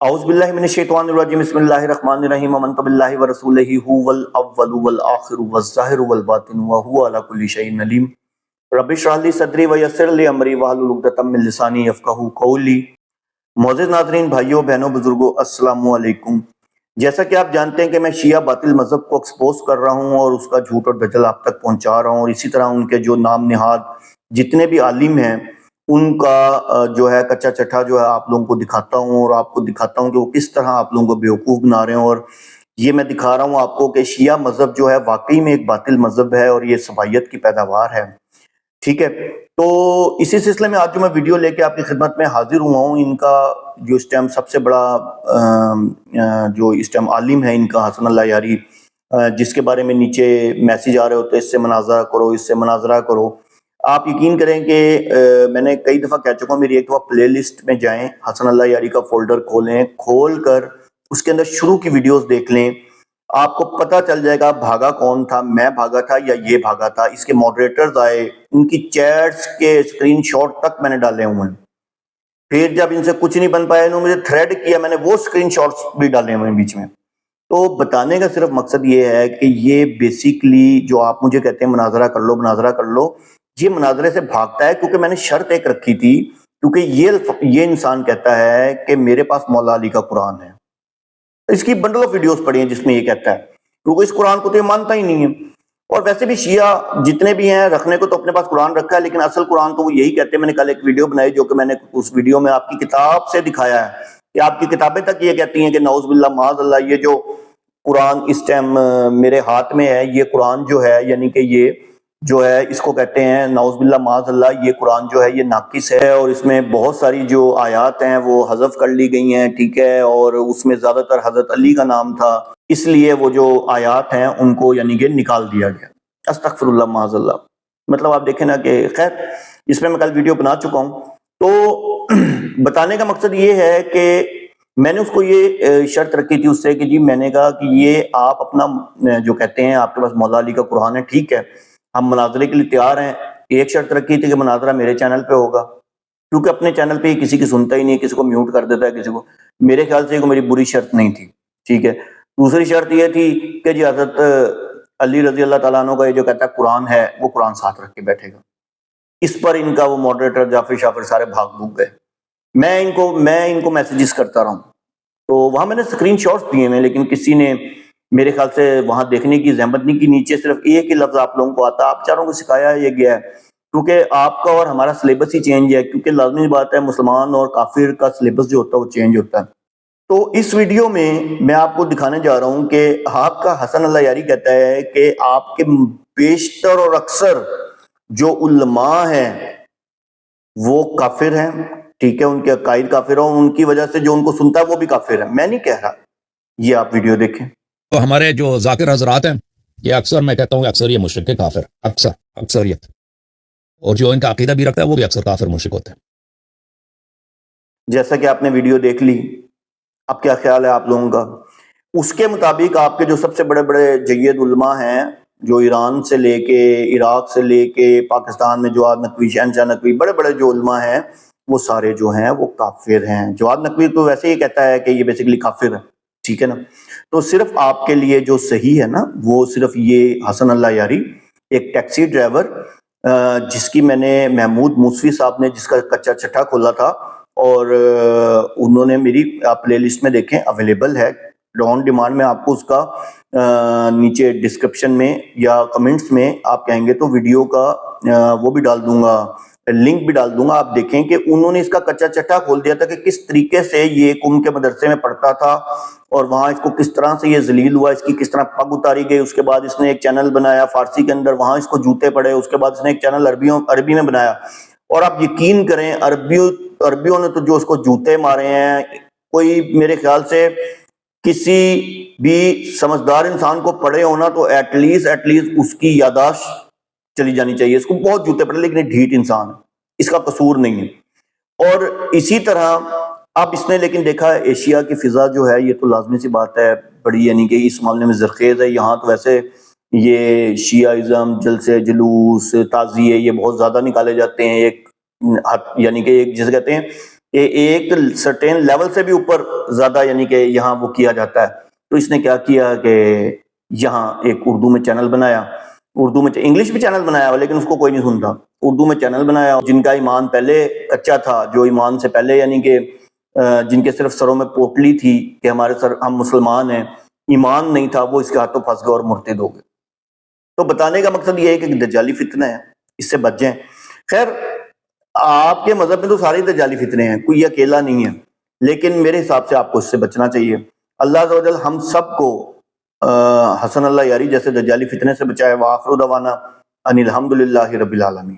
اعوذ باللہ من الشیطان الرجیم بسم اللہ الرحمن الرحیم آمنت باللہ ورسولہ هو الاول والآخر والظاہر والباطن وهو علی کل شیء علیم رب اشرح لی صدری ویسر لی امری واحلل عقدۃ من لسانی یفقہوا قولی۔ معزز ناظرین، بھائیوں بہنوں بزرگوں، السلام علیکم۔ جیسا کہ آپ جانتے ہیں کہ میں شیعہ باطل مذہب کو ایکسپوز کر رہا ہوں اور اس کا جھوٹ اور دجل آپ تک پہنچا رہا ہوں، اور اسی طرح ان کے جو نام نہاد جتنے بھی عالم ہیں ان کا جو ہے کچا چٹھا جو ہے آپ لوگوں کو دکھاتا ہوں، اور آپ کو دکھاتا ہوں کہ وہ کس طرح آپ لوگوں کو بیوقوف بنا رہے ہیں۔ اور یہ میں دکھا رہا ہوں آپ کو کہ شیعہ مذہب جو ہے واقعی میں ایک باطل مذہب ہے اور یہ صبائیت کی پیداوار ہے، ٹھیک ہے۔ تو اسی سلسلے میں آج جو میں ویڈیو لے کے آپ کی خدمت میں حاضر ہوا ہوں، ان کا جو اس ٹائم سب سے بڑا جو اس ٹائم عالم ہے ان کا حسن اللہ یاری، جس کے بارے میں نیچے میسیج آ رہے ہوتے ہیں اس سے مناظرہ کرو، اس سے مناظرہ کرو۔ آپ یقین کریں کہ میں نے کئی دفعہ کہہ چکا ہوں، میری ایک دفعہ پلے لسٹ میں جائیں، حسن اللہ یاری کا فولڈر کھولیں، کھول کر اس کے اندر شروع کی ویڈیوز دیکھ لیں، آپ کو پتہ چل جائے گا بھاگا کون تھا، میں بھاگا تھا یا یہ بھاگا تھا۔ اس کے ماڈریٹرز آئے، ان کی چیٹس کے اسکرین شاٹ تک میں نے ڈالے ہوئے ہیں، پھر جب ان سے کچھ نہیں بن پایا انہوں نے مجھے تھریڈ کیا، میں نے وہ اسکرین شاٹس بھی ڈالے ہوئے ہیں بیچ میں۔ تو بتانے کا صرف مقصد یہ ہے کہ یہ بیسیکلی جو آپ مجھے کہتے ہیں مناظرہ کر لو مناظرہ کر لو، یہ مناظرے سے بھاگتا ہے، کیونکہ میں نے شرط ایک رکھی تھی، کیونکہ یہ انسان کہتا ہے کہ میرے پاس مولا علی کا قرآن ہے۔ اس کی بنڈل آف ویڈیوز پڑھی ہیں جس میں یہ کہتا ہے، کیونکہ اس قرآن کو تو یہ مانتا ہی نہیں ہے۔ اور ویسے بھی شیعہ جتنے بھی ہیں رکھنے کو تو اپنے پاس قرآن رکھا ہے، لیکن اصل قرآن تو وہ یہی کہتے ہیں۔ میں نے کل ایک ویڈیو بنائی جو کہ میں نے اس ویڈیو میں آپ کی کتاب سے دکھایا ہے کہ آپ کی کتابیں تک یہ کہتی ہیں کہ نعوذ باللہ معاذ اللہ، یہ جو قرآن اس ٹائم میرے ہاتھ میں ہے، یہ قرآن جو ہے یعنی کہ یہ جو ہے اس کو کہتے ہیں نعوذ باللہ معاذ اللہ، یہ قرآن جو ہے یہ ناقص ہے، اور اس میں بہت ساری جو آیات ہیں وہ حذف کر لی گئی ہیں، ٹھیک ہے، اور اس میں زیادہ تر حضرت علی کا نام تھا، اس لیے وہ جو آیات ہیں ان کو یعنی کہ نکال دیا گیا۔ استغفر اللہ معاذ اللہ، مطلب آپ دیکھیں نا کہ خیر اس میں کل ویڈیو بنا چکا ہوں۔ تو بتانے کا مقصد یہ ہے کہ میں نے اس کو یہ شرط رکھی تھی اس سے کہ جی میں نے کہا کہ یہ آپ اپنا جو کہتے ہیں آپ کے پاس مولا علی کا قرآن ہے، ٹھیک ہے، ہم مناظرے کے لیے تیار ہیں۔ ایک شرط رکھی تھی کہ مناظرہ میرے چینل پہ ہوگا، کیونکہ اپنے چینل پہ کسی کی سنتا ہی نہیں، کسی کو میوٹ کر دیتا ہے، کسی کو، میرے خیال سے یہ میری بری شرط نہیں تھی، ٹھیک ہے۔ دوسری شرط یہ تھی کہ جی حضرت علی رضی اللہ تعالیٰ عنہ کا یہ جو کہتا ہے قرآن ہے، وہ قرآن ساتھ رکھ کے بیٹھے گا۔ اس پر ان کا وہ ماڈریٹر جعفر شافر سارے بھاگ بھوگ گئے۔ میں ان کو میسیجز کرتا رہا ہوں، تو وہاں میں نے اسکرین شاٹس دیے ہیں، لیکن کسی نے میرے خیال سے وہاں دیکھنے کی زحمت نہیں کی۔ نیچے صرف ایک ہی لفظ آپ لوگوں کو آتا، آپ چاروں کو سکھایا یہ گیا ہے، کیونکہ آپ کا اور ہمارا سلیبس ہی چینج ہے، کیونکہ لازمی بات ہے مسلمان اور کافر کا سلیبس جو ہوتا ہے وہ چینج ہوتا ہے۔ تو اس ویڈیو میں آپ کو دکھانے جا رہا ہوں کہ آپ کا حسن اللہ یاری کہتا ہے کہ آپ کے بیشتر اور اکثر جو علماء ہیں وہ کافر ہیں، ٹھیک ہے، ان کے عقائد کافر ہوں، ان کی وجہ سے جو ان کو سنتا ہے وہ بھی کافر ہے۔ میں نہیں کہہ رہا، یہ آپ ویڈیو دیکھیں۔ تو ہمارے جو ذاکر حضرات ہیں یہ اکثر میں کہتا ہوں کہ اکثر یہ مشرک کافر، اکثریت، اور جو ان کا عقیدہ بھی رکھتا ہے وہ بھی اکثر کافر مشرک ہوتے ہیں۔ جیسا کہ آپ نے ویڈیو دیکھ لی، اب کیا خیال ہے آپ لوگوں کا؟ اس کے مطابق آپ کے جو سب سے بڑے بڑے جید علماء ہیں، جو ایران سے لے کے عراق سے لے کے پاکستان میں جواد نقوی، شہنشاہ نقوی، بڑے بڑے جو علماء ہیں وہ سارے جو ہیں وہ کافر ہیں۔ جواد نقوی تو ویسے ہی کہتا ہے کہ یہ بیسیکلی کافر ہے، ٹھیک ہے نا۔ تو صرف آپ کے لیے جو صحیح ہے نا وہ صرف یہ حسن اللہ یاری، ایک ٹیکسی ڈرائیور جس کی میں نے محمود موسوی صاحب نے جس کا کچا چٹھا کھولا تھا، اور انہوں نے میری پلے لسٹ میں دیکھیں اویلیبل ہے آن ڈیمانڈ میں، آپ کو اس کا نیچے ڈسکرپشن میں یا کمنٹس میں آپ کہیں گے تو ویڈیو کا وہ بھی ڈال دوں گا، لنک بھی ڈال دوں گا۔ آپ دیکھیں کہ انہوں نے اس کا کچا چٹھا کھول دیا تھا کہ کس طریقے سے یہ قم کے مدرسے میں پڑھتا تھا، اور وہاں اس کو کس طرح سے یہ ذلیل ہوا، اس کی کس طرح پگ اتاری گئی۔ اس کے بعد اس نے ایک چینل بنایا فارسی کے اندر، وہاں اس کو جوتے پڑے۔ اس کے بعد اس نے ایک چینل عربی میں بنایا، اور آپ یقین کریں عربیوں نے تو جو اس کو جوتے مارے ہیں، کوئی میرے خیال سے کسی بھی سمجھدار انسان کو پڑھے ہونا تو ایٹ لیسٹ اس کی یاداشت چلی جانی چاہیے۔ اس کو بہت جوتے پڑے، لیکن یہ ڈھیٹ انسان ہے، اس کا قصور نہیں ہے۔ اور اسی طرح اب اس نے لیکن دیکھا ایشیا کی فضا جو ہے یہ تو لازمی سی بات ہے بڑی یعنی کہ اس معاملے میں زرخیز ہے۔ یہاں تو ویسے یہ شیعہ جلسے جلوس تعزیے یہ بہت زیادہ نکالے جاتے ہیں، ایک یعنی کہ ایک جسے کہتے ہیں کہ ایک سرٹین لیول سے بھی اوپر زیادہ یعنی کہ یہاں وہ کیا جاتا ہے. تو اس نے کیا کیا کہ یہاں ایک اردو میں چینل بنایا, اردو میں انگلش بھی چینل بنایا ہوا لیکن اس کو کوئی نہیں سنتا, اردو میں چینل بنایا. جن کا ایمان پہلے کچا تھا, جو ایمان سے پہلے یعنی کہ جن کے صرف سروں میں پوٹلی تھی کہ ہمارے سر ہم مسلمان ہیں, ایمان نہیں تھا, وہ اس کے ہاتھوں پھنس گئے اور مرتد ہو گئے. تو بتانے کا مقصد یہ ہے کہ دجالی فتنہ ہے, اس سے بچ جائیں. خیر آپ کے مذہب میں تو سارے دجالی فتنے ہیں, کوئی اکیلا نہیں ہے, لیکن میرے حساب سے آپ کو اس سے بچنا چاہیے. اللہ عز و جل ہم سب کو حسن اللہ یاری جیسے دجالی فتنے سے بچائے. وآخر دعوانا ان الحمدللہ رب العالمین.